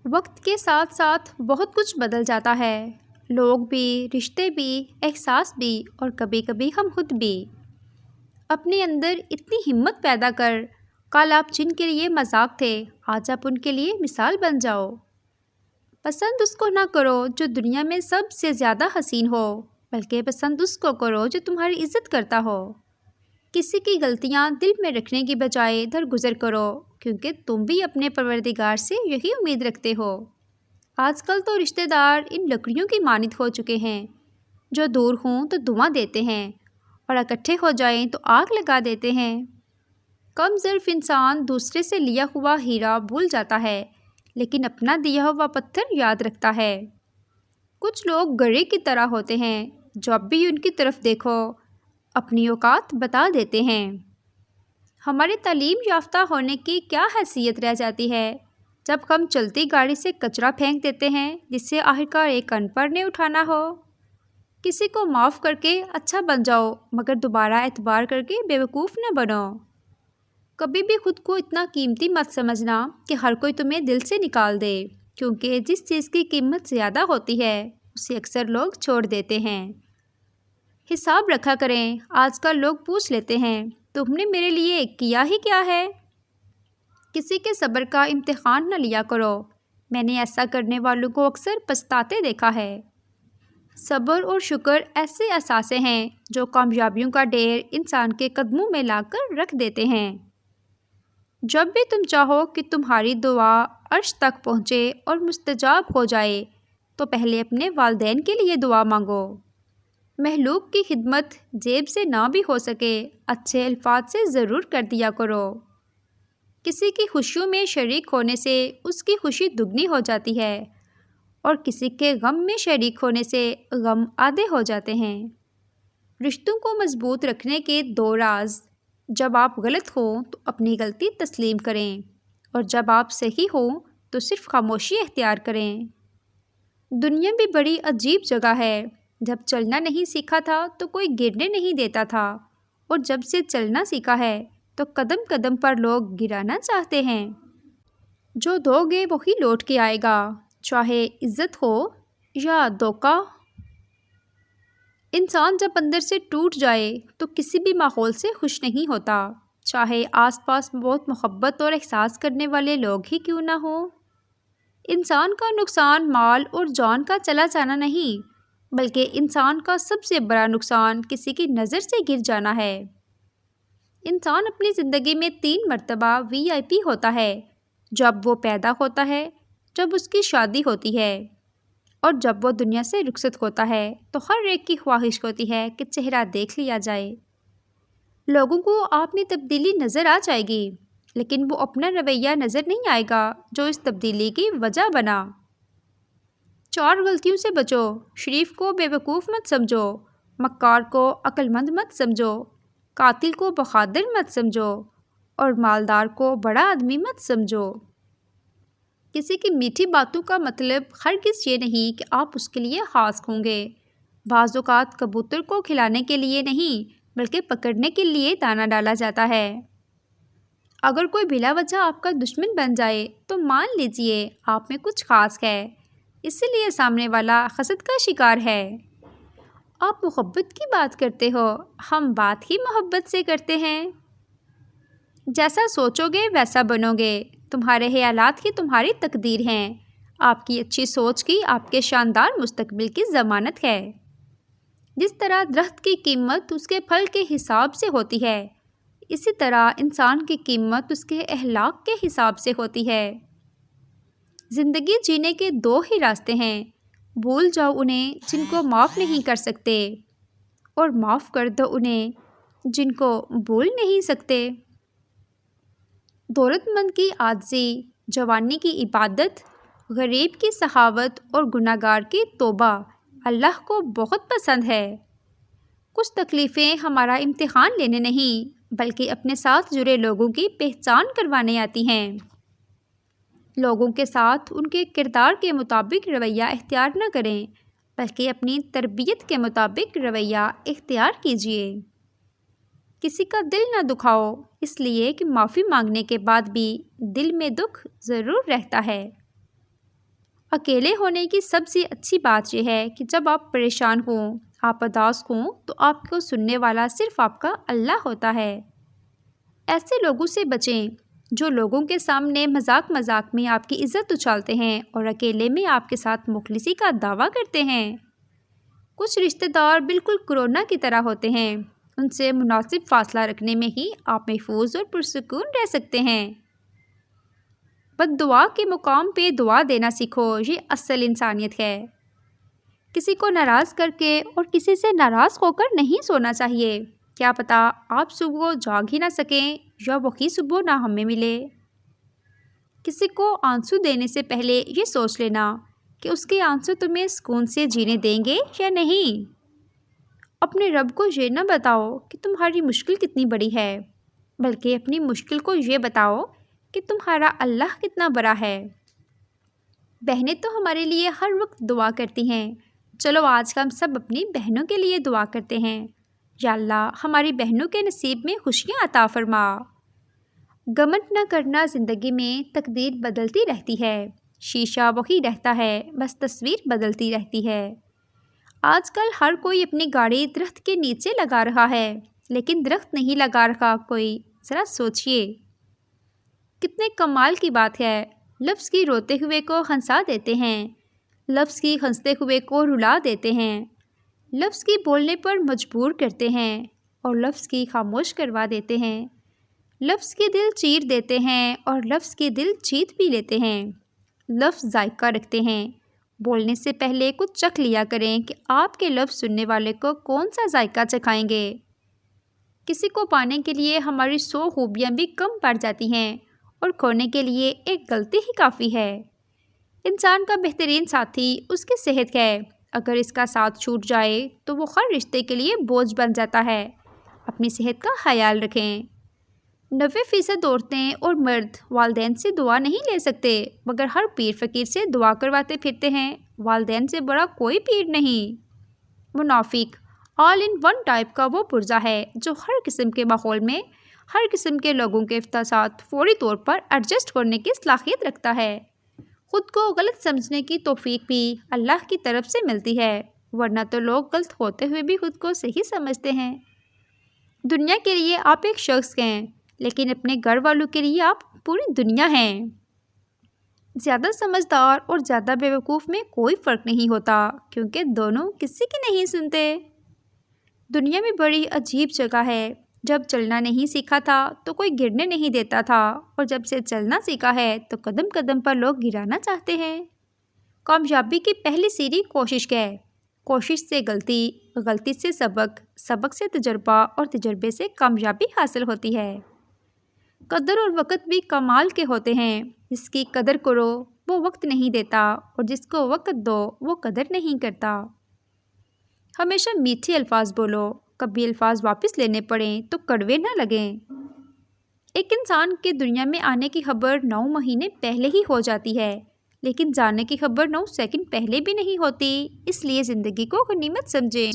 وقت کے ساتھ ساتھ بہت کچھ بدل جاتا ہے، لوگ بھی، رشتے بھی، احساس بھی اور کبھی کبھی ہم خود بھی۔ اپنے اندر اتنی ہمت پیدا کر، کل آپ جن کے لیے مذاق تھے آج آپ ان کے لیے مثال بن جاؤ۔ پسند اس کو نہ کرو جو دنیا میں سب سے زیادہ حسین ہو، بلکہ پسند اس کو کرو جو تمہاری عزت کرتا ہو۔ کسی کی غلطیاں دل میں رکھنے کی بجائے درگزر کرو، کیونکہ تم بھی اپنے پروردگار سے یہی امید رکھتے ہو۔ آج کل تو رشتہ دار ان لکڑیوں کی مانند ہو چکے ہیں جو دور ہوں تو دعا دیتے ہیں اور اکٹھے ہو جائیں تو آگ لگا دیتے ہیں۔ کم ظرف انسان دوسرے سے لیا ہوا ہیرا بھول جاتا ہے، لیکن اپنا دیا ہوا پتھر یاد رکھتا ہے۔ کچھ لوگ گڑھے کی طرح ہوتے ہیں، جب بھی ان کی طرف دیکھو اپنی اوقات بتا دیتے ہیں۔ ہمارے تعلیم یافتہ ہونے کی کیا حیثیت رہ جاتی ہے جب ہم چلتی گاڑی سے کچرا پھینک دیتے ہیں جسے آخرکار ایک ان پڑھ نے اٹھانا ہو۔ کسی کو معاف کر کے اچھا بن جاؤ، مگر دوبارہ اعتبار کر کے بیوقوف نہ بنو۔ کبھی بھی خود کو اتنا قیمتی مت سمجھنا کہ ہر کوئی تمہیں دل سے نکال دے، کیونکہ جس چیز کی قیمت زیادہ ہوتی ہے اسے اکثر لوگ چھوڑ دیتے ہیں۔ حساب رکھا کریں۔ آج کل لوگ پوچھ لیتے ہیں تم نے میرے لیے کیا ہی کیا ہے؟ کسی کے صبر کا امتحان نہ لیا کرو، میں نے ایسا کرنے والوں کو اکثر پچھتاتے دیکھا ہے۔ صبر اور شکر ایسے اثاثے ہیں جو کامیابیوں کا ڈھیر انسان کے قدموں میں لا کر رکھ دیتے ہیں۔ جب بھی تم چاہو کہ تمہاری دعا عرش تک پہنچے اور مستجاب ہو جائے تو پہلے اپنے والدین کے لیے دعا مانگو۔ مخلوق کی خدمت جیب سے نہ بھی ہو سکے اچھے الفاظ سے ضرور کر دیا کرو۔ کسی کی خوشیوں میں شریک ہونے سے اس کی خوشی دگنی ہو جاتی ہے اور کسی کے غم میں شریک ہونے سے غم آدھے ہو جاتے ہیں۔ رشتوں کو مضبوط رکھنے کے 2 راز: جب آپ غلط ہوں تو اپنی غلطی تسلیم کریں، اور جب آپ صحیح ہوں تو صرف خاموشی اختیار کریں۔ دنیا بھی بڑی عجیب جگہ ہے۔ جب چلنا نہیں سیکھا تھا تو کوئی گرنے نہیں دیتا تھا، اور جب سے چلنا سیکھا ہے تو قدم قدم پر لوگ گرانا چاہتے ہیں۔ جو دو گے وہی لوٹ کے آئے گا، چاہے عزت ہو یا دھوکہ۔ انسان جب اندر سے ٹوٹ جائے تو کسی بھی ماحول سے خوش نہیں ہوتا، چاہے آس پاس بہت محبت اور احساس کرنے والے لوگ ہی کیوں نہ ہوں۔ انسان کا نقصان مال اور جان کا چلا جانا نہیں، بلکہ انسان کا سب سے بڑا نقصان کسی کی نظر سے گر جانا ہے۔ انسان اپنی زندگی میں 3 مرتبہ VIP ہوتا ہے: جب وہ پیدا ہوتا ہے، جب اس کی شادی ہوتی ہے، اور جب وہ دنیا سے رخصت ہوتا ہے۔ تو ہر ایک کی خواہش ہوتی ہے کہ چہرہ دیکھ لیا جائے۔ لوگوں کو آپ میں تبدیلی نظر آ جائے گی، لیکن وہ اپنا رویہ نظر نہیں آئے گا جو اس تبدیلی کی وجہ بنا۔ 4 غلطیوں سے بچو: شریف کو بیوقوف مت سمجھو، مکار کو عقل مند مت سمجھو، قاتل کو بہادر مت سمجھو، اور مالدار کو بڑا آدمی مت سمجھو۔ کسی کی میٹھی باتوں کا مطلب ہرگز یہ نہیں کہ آپ اس کے لیے خاص ہوں گے۔ بعض اوقات کبوتر کو کھلانے کے لیے نہیں بلکہ پکڑنے کے لیے دانہ ڈالا جاتا ہے۔ اگر کوئی بلا وجہ آپ کا دشمن بن جائے تو مان لیجئے آپ میں کچھ خاص ہے، اسی لیے سامنے والا حسد کا شکار ہے۔ آپ محبت کی بات کرتے ہو، ہم بات ہی محبت سے کرتے ہیں۔ جیسا سوچو گے ویسا بنو گے، تمہارے خیالات ہی تمہاری تقدیر ہیں۔ آپ کی اچھی سوچ کی آپ کے شاندار مستقبل کی ضمانت ہے۔ جس طرح درخت کی قیمت اس کے پھل کے حساب سے ہوتی ہے، اسی طرح انسان کی قیمت اس کے اخلاق کے حساب سے ہوتی ہے۔ زندگی جینے کے 2 ہی راستے ہیں: بھول جاؤ انہیں جن کو معاف نہیں کر سکتے، اور معاف کر دو انہیں جن کو بھول نہیں سکتے۔ دولت مند کی عاجزی، جوانی کی عبادت، غریب کی سخاوت اور گناہ گار کی توبہ اللہ کو بہت پسند ہے۔ کچھ تکلیفیں ہمارا امتحان لینے نہیں بلکہ اپنے ساتھ جڑے لوگوں کی پہچان کروانے آتی ہیں۔ لوگوں کے ساتھ ان کے کردار کے مطابق رویہ اختیار نہ کریں بلکہ اپنی تربیت کے مطابق رویہ اختیار کیجیے۔ کسی کا دل نہ دکھاؤ، اس لیے کہ معافی مانگنے کے بعد بھی دل میں دکھ ضرور رہتا ہے۔ اکیلے ہونے کی سب سے اچھی بات یہ ہے کہ جب آپ پریشان ہوں، آپ اداس ہوں، تو آپ کو سننے والا صرف آپ کا اللہ ہوتا ہے۔ ایسے لوگوں سے بچیں جو لوگوں کے سامنے مذاق میں آپ کی عزت اچھالتے ہیں اور اکیلے میں آپ کے ساتھ مخلصی کا دعویٰ کرتے ہیں۔ کچھ رشتہ دار بالکل کورونا کی طرح ہوتے ہیں، ان سے مناسب فاصلہ رکھنے میں ہی آپ محفوظ اور پرسکون رہ سکتے ہیں۔ بد دعا کے مقام پہ دعا دینا سیکھو، یہ اصل انسانیت ہے۔ کسی کو ناراض کر کے اور کسی سے ناراض ہو کر نہیں سونا چاہیے۔ کیا پتہ آپ صبح جاگ ہی نہ سکیں یا وہی صبح نہ ہمیں ملے۔ کسی کو آنسو دینے سے پہلے یہ سوچ لینا کہ اس کے آنسو تمہیں سکون سے جینے دیں گے یا نہیں۔ اپنے رب کو یہ نہ بتاؤ کہ تمہاری مشکل کتنی بڑی ہے، بلکہ اپنی مشکل کو یہ بتاؤ کہ تمہارا اللہ کتنا بڑا ہے۔ بہنیں تو ہمارے لیے ہر وقت دعا کرتی ہیں، چلو آج ہم سب اپنی بہنوں کے لیے دعا کرتے ہیں۔ یا اللہ ہماری بہنوں کے نصیب میں خوشیاں عطا فرما۔ گھمنڈ نہ کرنا، زندگی میں تقدیر بدلتی رہتی ہے، شیشہ وہی رہتا ہے، بس تصویر بدلتی رہتی ہے۔ آج کل ہر کوئی اپنی گاڑی درخت کے نیچے لگا رہا ہے، لیکن درخت نہیں لگا رہا کوئی، ذرا سوچئے۔ کتنے کمال کی بات ہے، لفظ کی روتے ہوئے کو ہنسا دیتے ہیں، لفظ کی ہنستے ہوئے کو رلا دیتے ہیں، لفظ کی بولنے پر مجبور کرتے ہیں اور لفظ کی خاموش کروا دیتے ہیں، لفظ کی دل چیر دیتے ہیں اور لفظ کی دل جیت بھی لیتے ہیں۔ لفظ ذائقہ رکھتے ہیں، بولنے سے پہلے کچھ چکھ لیا کریں کہ آپ کے لفظ سننے والے کو کون سا ذائقہ چکھائیں گے۔ کسی کو پانے کے لیے ہماری 100 خوبیاں بھی کم پڑ جاتی ہیں اور کھونے کے لیے ایک غلطی ہی کافی ہے۔ انسان کا بہترین ساتھی اس کی صحت ہے، اگر اس کا ساتھ چھوٹ جائے تو وہ ہر رشتے کے لیے بوجھ بن جاتا ہے۔ اپنی صحت کا خیال رکھیں۔ 90% عورتیں اور مرد والدین سے دعا نہیں لے سکتے، مگر ہر پیر فقیر سے دعا کرواتے پھرتے ہیں۔ والدین سے بڑا کوئی پیر نہیں۔ منافق آل ان ون ٹائپ کا وہ پرزہ ہے جو ہر قسم کے ماحول میں ہر قسم کے لوگوں کے ساتھ فوری طور پر ایڈجسٹ کرنے کی صلاحیت رکھتا ہے۔ خود کو غلط سمجھنے کی توفیق بھی اللہ کی طرف سے ملتی ہے، ورنہ تو لوگ غلط ہوتے ہوئے بھی خود کو صحیح سمجھتے ہیں۔ دنیا کے لیے آپ ایک شخص ہیں، لیکن اپنے گھر والوں کے لیے آپ پوری دنیا ہیں۔ زیادہ سمجھدار اور زیادہ بیوقوف میں کوئی فرق نہیں ہوتا، کیونکہ دونوں کسی کی نہیں سنتے۔ دنیا میں بڑی عجیب جگہ ہے، جب چلنا نہیں سیکھا تھا تو کوئی گرنے نہیں دیتا تھا، اور جب سے چلنا سیکھا ہے تو قدم قدم پر لوگ گرانا چاہتے ہیں۔ کامیابی کی پہلی سیڑھی کوشش ہے، کوشش سے غلطی، غلطی سے سبق، سبق سے تجربہ اور تجربے سے کامیابی حاصل ہوتی ہے۔ قدر اور وقت بھی کمال کے ہوتے ہیں، جس کی قدر کرو وہ وقت نہیں دیتا، اور جس کو وقت دو وہ قدر نہیں کرتا۔ ہمیشہ میٹھے الفاظ بولو، کبھی الفاظ واپس لینے پڑیں تو کڑوے نہ لگیں۔ ایک انسان کے دنیا میں آنے کی خبر 9 مہینے پہلے ہی ہو جاتی ہے، لیکن جانے کی خبر 9 سیکنڈ پہلے بھی نہیں ہوتی، اس لیے زندگی کو غنیمت سمجھیں۔